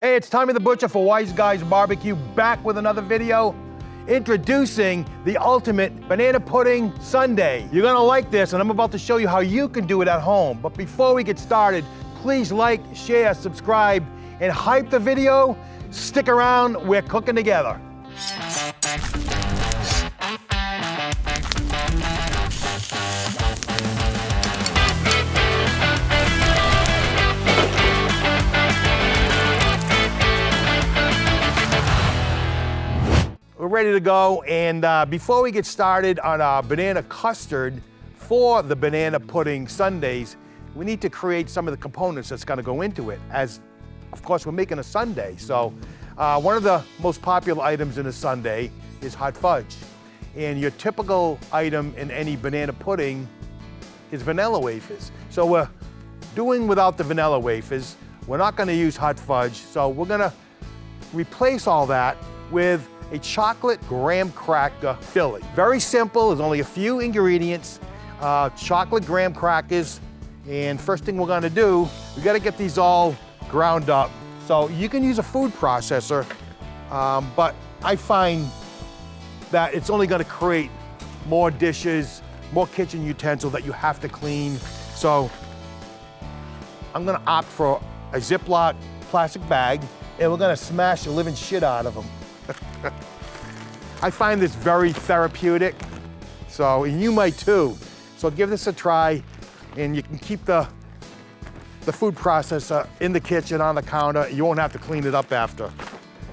Hey, it's Tommy the Butcher for Wise Guys Barbecue, back with another video. Introducing the ultimate banana pudding sundae. You're gonna like this, and I'm about to show you how you can do it at home. But before we get started, please like, share, subscribe, and hype the video. Stick around, we're cooking together. We're ready to go, and before we get started on our banana custard for the banana pudding sundaes, we need to create some of the components that's gonna go into it, as of course we're making a sundae. So one of the most popular items in a sundae is hot fudge. And your typical item in any banana pudding is vanilla wafers. So we're doing without the vanilla wafers. We're not gonna use hot fudge, so we're gonna replace all that with a chocolate graham cracker filling. Very simple, there's only a few ingredients, chocolate graham crackers, and first thing we're gonna do, we gotta get these all ground up. So you can use a food processor, but I find that it's only gonna create more dishes, more kitchen utensils that you have to clean. So I'm gonna opt for a Ziploc plastic bag, and we're gonna smash the living shit out of them. I find this very therapeutic, so and you might too. So give this a try, and you can keep the food processor in the kitchen on the counter. You won't have to clean it up after.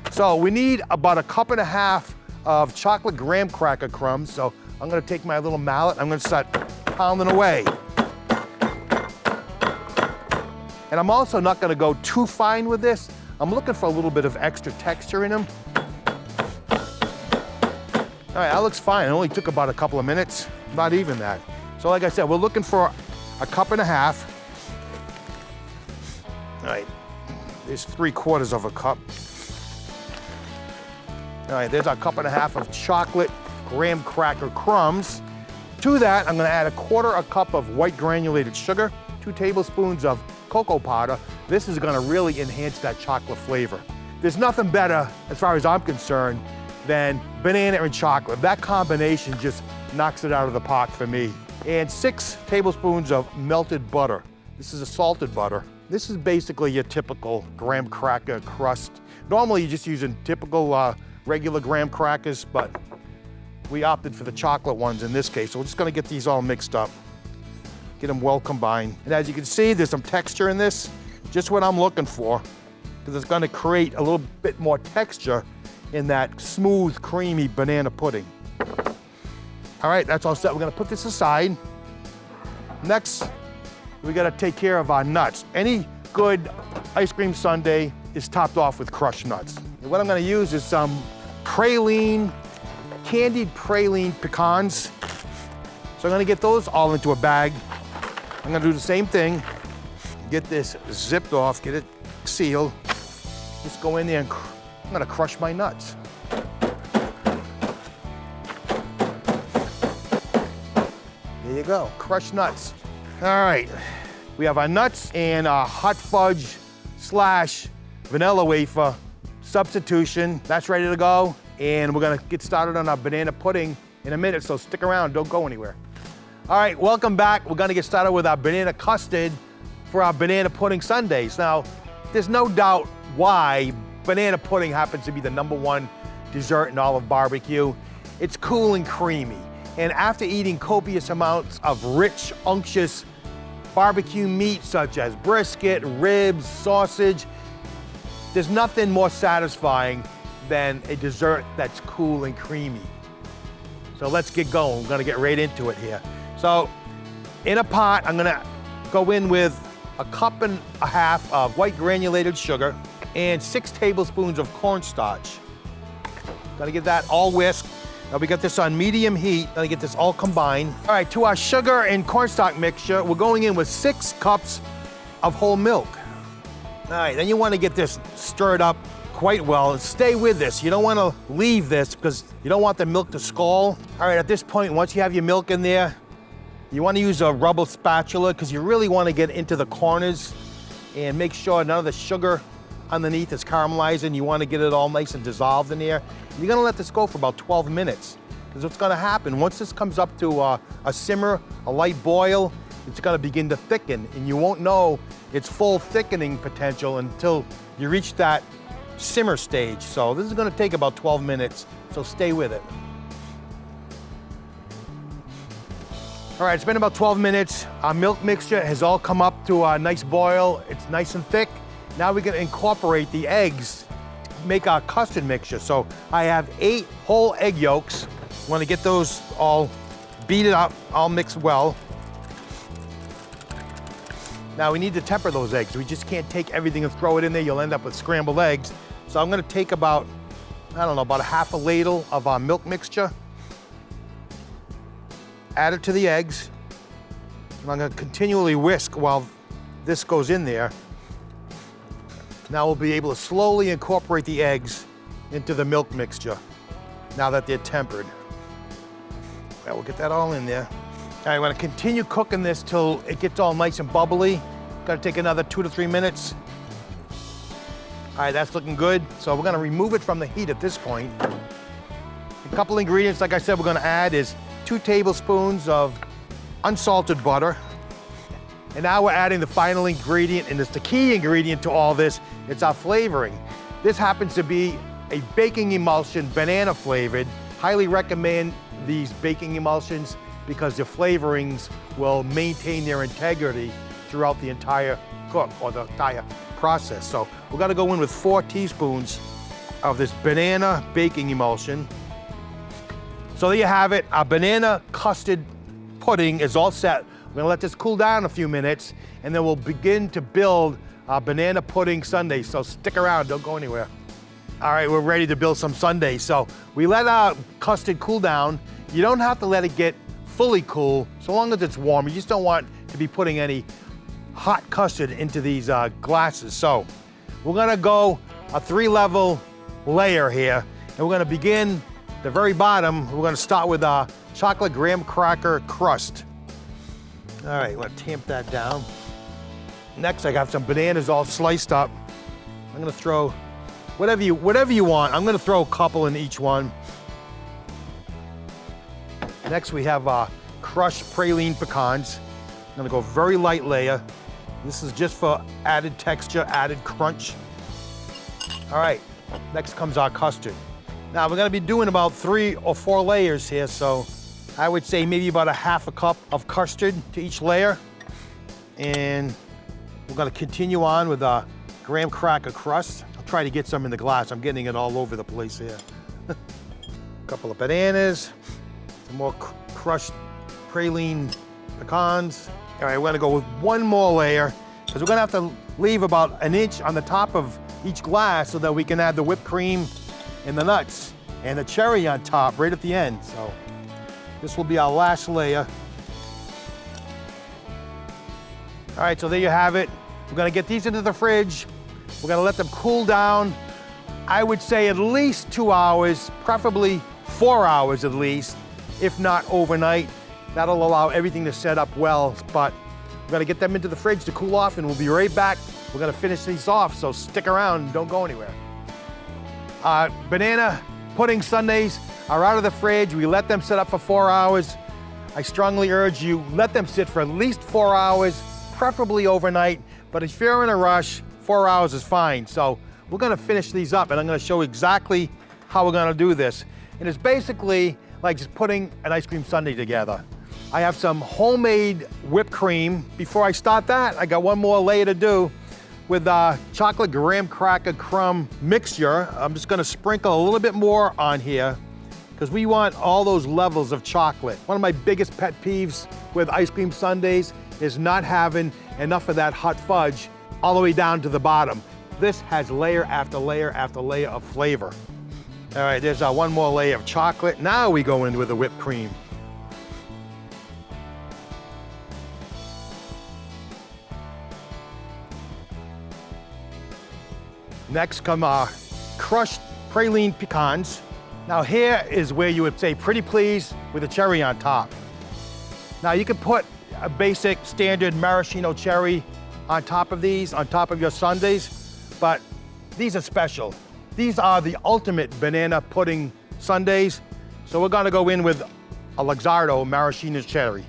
So we need about 1.5 cups of chocolate graham cracker crumbs. So I'm gonna take my little mallet, I'm gonna start pounding away. And I'm also not gonna go too fine with this. I'm looking for a little bit of extra texture in them. All right, that looks fine. It only took about a couple of minutes, not even that. So like I said, we're looking for 1.5 cups. All right, there's 3/4 cup. All right, there's 1.5 cups of chocolate graham cracker crumbs. To that, I'm gonna add 1/4 cup of white granulated sugar, 2 tablespoons of cocoa powder. This is gonna really enhance that chocolate flavor. There's nothing better, as far as I'm concerned, than banana and chocolate. That combination just knocks it out of the park for me. And 6 tablespoons of melted butter. This is a salted butter. This is basically your typical graham cracker crust. Normally you're just using typical regular graham crackers, but we opted for the chocolate ones in this case. So we're just gonna get these all mixed up, get them well combined. And as you can see, there's some texture in this, just what I'm looking for, because it's gonna create a little bit more texture in that smooth, creamy banana pudding. All right, that's all set. We're gonna put this aside. Next, we gotta take care of our nuts. Any good ice cream sundae is topped off with crushed nuts. And what I'm gonna use is some praline, candied praline pecans. So I'm gonna get those all into a bag. I'm gonna do the same thing. Get this zipped off, get it sealed. Just go in there and I'm gonna crush my nuts. There you go, crushed nuts. All right, we have our nuts and our hot fudge / vanilla wafer substitution. That's ready to go. And we're gonna get started on our banana pudding in a minute, so stick around, don't go anywhere. All right, welcome back. We're gonna get started with our banana custard for our banana pudding sundaes. Now, there's no doubt why banana pudding happens to be the #1 dessert in all of barbecue. It's cool and creamy. And after eating copious amounts of rich, unctuous barbecue meat, such as brisket, ribs, sausage, there's nothing more satisfying than a dessert that's cool and creamy. So let's get going. We're gonna get right into it here. So in a pot, I'm gonna go in with 1.5 cups of white granulated sugar and 6 tablespoons of cornstarch. Gotta get that all whisked. Now we got this on medium heat. Gotta get this all combined. All right, to our sugar and cornstarch mixture, we're going in with 6 cups of whole milk. All right, then you wanna get this stirred up quite well and stay with this. You don't wanna leave this because you don't want the milk to scald. All right, at this point, once you have your milk in there, you wanna use a rubber spatula because you really wanna get into the corners and make sure none of the sugar underneath is caramelizing. You want to get it all nice and dissolved in there. You're gonna let this go for about 12 minutes. Because what's gonna happen, once this comes up to a simmer, a light boil, it's gonna begin to thicken, and you won't know its full thickening potential until you reach that simmer stage. So this is gonna take about 12 minutes, so stay with it. All right, it's been about 12 minutes. Our milk mixture has all come up to a nice boil. It's nice and thick. Now we're gonna incorporate the eggs to make our custard mixture. So I have 8 whole egg yolks. Want to get those all beaten up, all mixed well. Now we need to temper those eggs. We just can't take everything and throw it in there. You'll end up with scrambled eggs. So I'm gonna take about, I don't know, about a half a ladle of our milk mixture. Add it to the eggs. And I'm gonna continually whisk while this goes in there. Now we'll be able to slowly incorporate the eggs into the milk mixture now that they're tempered. Yeah, we'll get that all in there. All right, we're gonna continue cooking this till it gets all nice and bubbly. Gotta take another 2 to 3 minutes. All right, that's looking good. So we're gonna remove it from the heat at this point. A couple ingredients, like I said, we're gonna add is 2 tablespoons of unsalted butter. And now we're adding the final ingredient, and it's the key ingredient to all this. It's our flavoring. This happens to be a baking emulsion, banana flavored. Highly recommend these baking emulsions because the flavorings will maintain their integrity throughout the entire cook or the entire process. So we're gonna go in with 4 teaspoons of this banana baking emulsion. So there you have it. Our banana custard pudding is all set. We're gonna let this cool down a few minutes, and then we'll begin to build our banana pudding sundae. So stick around, don't go anywhere. All right, we're ready to build some sundaes. So we let our custard cool down. You don't have to let it get fully cool, so long as it's warm. You just don't want to be putting any hot custard into these glasses. So we're gonna go a 3-level layer here, and we're gonna begin the very bottom. We're gonna start with our chocolate graham cracker crust. All right, I'm gonna tamp that down. Next, I got some bananas all sliced up. I'm gonna throw whatever you want. I'm gonna throw a couple in each one. Next, we have crushed praline pecans. I'm gonna go very light layer. This is just for added texture, added crunch. All right, next comes our custard. Now, we're gonna be doing about 3 or 4 layers here, so I would say maybe about a half a cup of custard to each layer. And we're gonna continue on with our graham cracker crust. I'll try to get some in the glass. I'm getting it all over the place here. A couple of bananas, some more crushed praline pecans. All right, we're gonna go with 1 more layer because we're gonna have to leave about 1 inch on the top of each glass so that we can add the whipped cream and the nuts and the cherry on top right at the end. So this will be our last layer. All right, so there you have it. We're gonna get these into the fridge. We're gonna let them cool down. I would say at least 2 hours, preferably 4 hours at least, if not overnight. That'll allow everything to set up well, but we're gonna get them into the fridge to cool off, and we'll be right back. We're gonna finish these off, so stick around, don't go anywhere. Banana pudding sundaes are out of the fridge. We let them sit up for 4 hours. I strongly urge you, let them sit for at least 4 hours, preferably overnight, but if you're in a rush, 4 hours is fine. So we're gonna finish these up, and I'm gonna show exactly how we're gonna do this. And it's basically like just putting an ice cream sundae together. I have some homemade whipped cream. Before I start that, I got 1 more layer to do with chocolate graham cracker crumb mixture. I'm just gonna sprinkle a little bit more on here because we want all those levels of chocolate. One of my biggest pet peeves with ice cream sundaes is not having enough of that hot fudge all the way down to the bottom. This has layer after layer after layer of flavor. All right, there's 1 more layer of chocolate. Now we go in with the whipped cream. Next come our crushed praline pecans. Now here is where you would say pretty please with a cherry on top. Now you can put a basic standard maraschino cherry on top of these, on top of your sundaes, but these are special. These are the ultimate banana pudding sundaes. So we're gonna go in with a Luxardo maraschino cherry.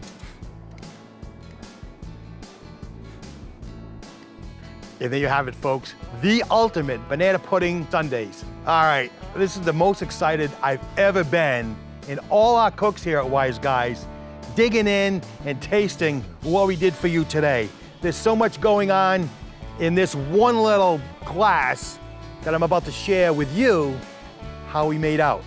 And there you have it, folks. The ultimate banana pudding sundaes. All right, this is the most excited I've ever been in all our cooks here at Wise Guys, digging in and tasting what we did for you today. There's so much going on in this one little glass that I'm about to share with you how we made out.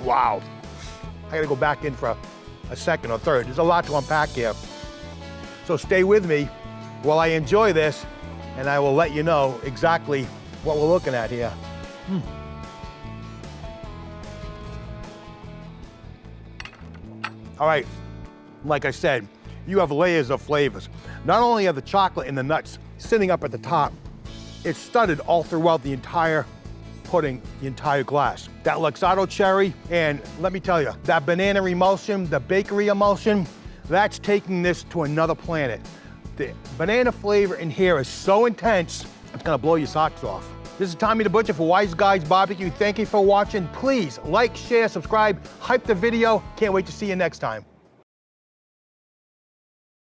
Wow. I gotta go back in for a second or third. There's a lot to unpack here. So stay with me while I enjoy this, and I will let you know exactly what we're looking at here. All right, like I said, you have layers of flavors. Not only are the chocolate and the nuts sitting up at the top, it's studded all throughout the entire pudding, the entire glass. That Luxardo cherry, and let me tell you, that banana emulsion, the bakery emulsion, that's taking this to another planet. The banana flavor in here is so intense, it's gonna blow your socks off. This is Tommy the Butcher for Wise Guys Barbecue. Thank you for watching. Please like, share, subscribe, hype the video. Can't wait to see you next time.